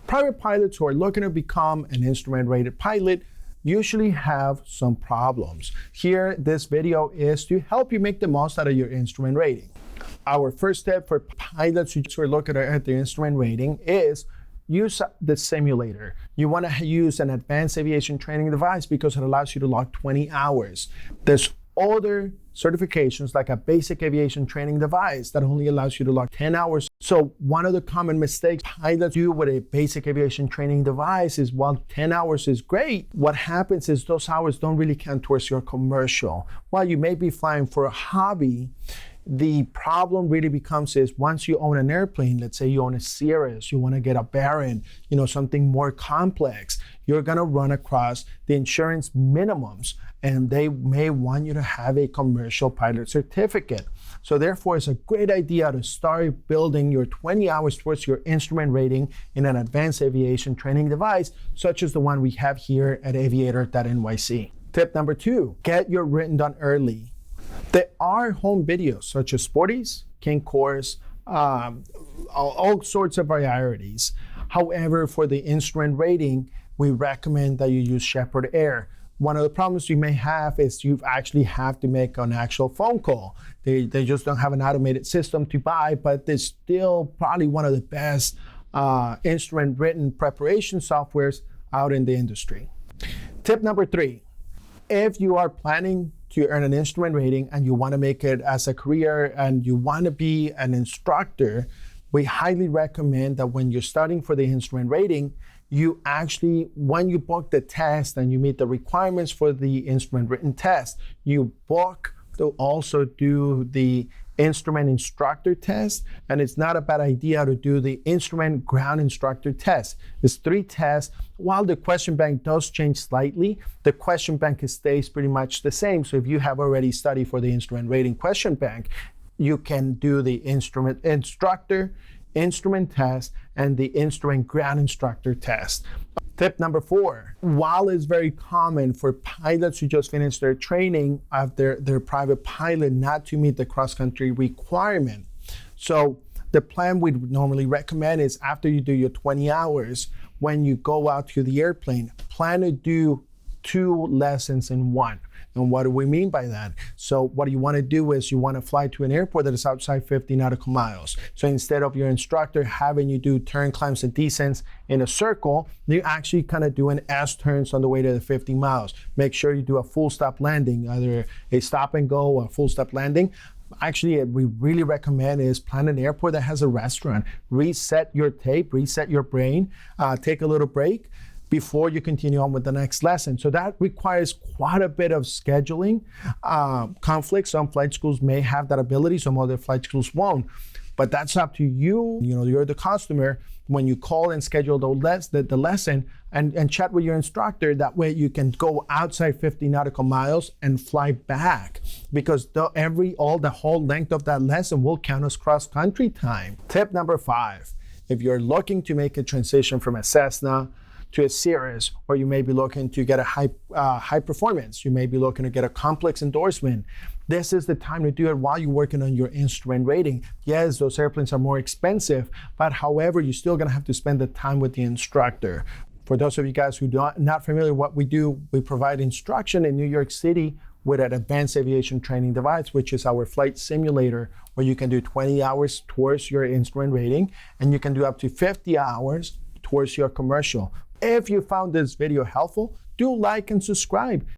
Private pilots who are looking to become an instrument-rated pilot usually have some problems. Here, this video is to help you make the most out of your instrument rating. Our first step for pilots who are looking at the instrument rating is use the simulator. You want to use an advanced aviation training device because it allows you to log 20 hours. There's other certifications like a basic aviation training device that only allows you to log 10 hours. So one of the common mistakes pilots do with a basic aviation training device is while 10 hours is great, what happens is those hours don't really count towards your commercial. While you may be flying for a hobby, the problem really becomes is once you own an airplane, let's say you own a Cirrus, you want to get a Baron, something more complex, you're going to run across the insurance minimums and they may want you to have a commercial pilot certificate. So therefore, it's a great idea to start building your 20 hours towards your instrument rating in an advanced aviation training device, such as the one we have here at aviator.nyc. Tip number 2, get your written done early. There are home videos such as Sporty's, King Course, all sorts of varieties. However, for the instrument rating, we recommend that you use Shepherd Air. One of the problems you may have is you actually have to make an actual phone call. They just don't have an automated system to buy, but it's still probably one of the best instrument written preparation softwares out in the industry. Tip number 3, if you are planning to earn an instrument rating and you want to make it as a career and you want to be an instructor, we highly recommend that when you're studying for the instrument rating, you actually, when you book the test and you meet the requirements for the instrument written test, you book to also do the instrument instructor test. And it's not a bad idea to do the instrument ground instructor test. It's 3 tests. While the question bank does change slightly, the question bank stays pretty much the same. So if you have already studied for the instrument rating question bank, you can do the instrument instructor, instrument test, and the instrument ground instructor test. Tip number 4, while it's very common for pilots who just finished their training of their private pilot not to meet the cross-country requirement. So the plan we normally recommend is after you do your 20 hours, when you go out to the airplane, plan to do 2 lessons in one. And what do we mean by that? So what you want to do is you want to fly to an airport that is outside 50 nautical miles. So instead of your instructor having you do turn, climbs, and descents in a circle, you actually kind of do an S-turns on the way to the 50 miles. Make sure you do a full stop landing, either a stop and go or a full stop landing. Actually, we really recommend is plan an airport that has a restaurant. Reset your tape, reset your brain, take a little break before you continue on with the next lesson. So that requires quite a bit of scheduling conflicts. Some flight schools may have that ability, some other flight schools won't. But that's up to you. You're the customer when you call and schedule the lesson and chat with your instructor. That way you can go outside 50 nautical miles and fly back, because the whole length of that lesson will count as cross-country time. Tip number 5, if you're looking to make a transition from a Cessna to a Cirrus, or you may be looking to get a high performance, you may be looking to get a complex endorsement, this is the time to do it while you're working on your instrument rating. Yes, those airplanes are more expensive, but however, you're still gonna have to spend the time with the instructor. For those of you guys who are not familiar with what we do, we provide instruction in New York City with an advanced aviation training device, which is our flight simulator, where you can do 20 hours towards your instrument rating, and you can do up to 50 hours towards your commercial. If you found this video helpful, do like and subscribe.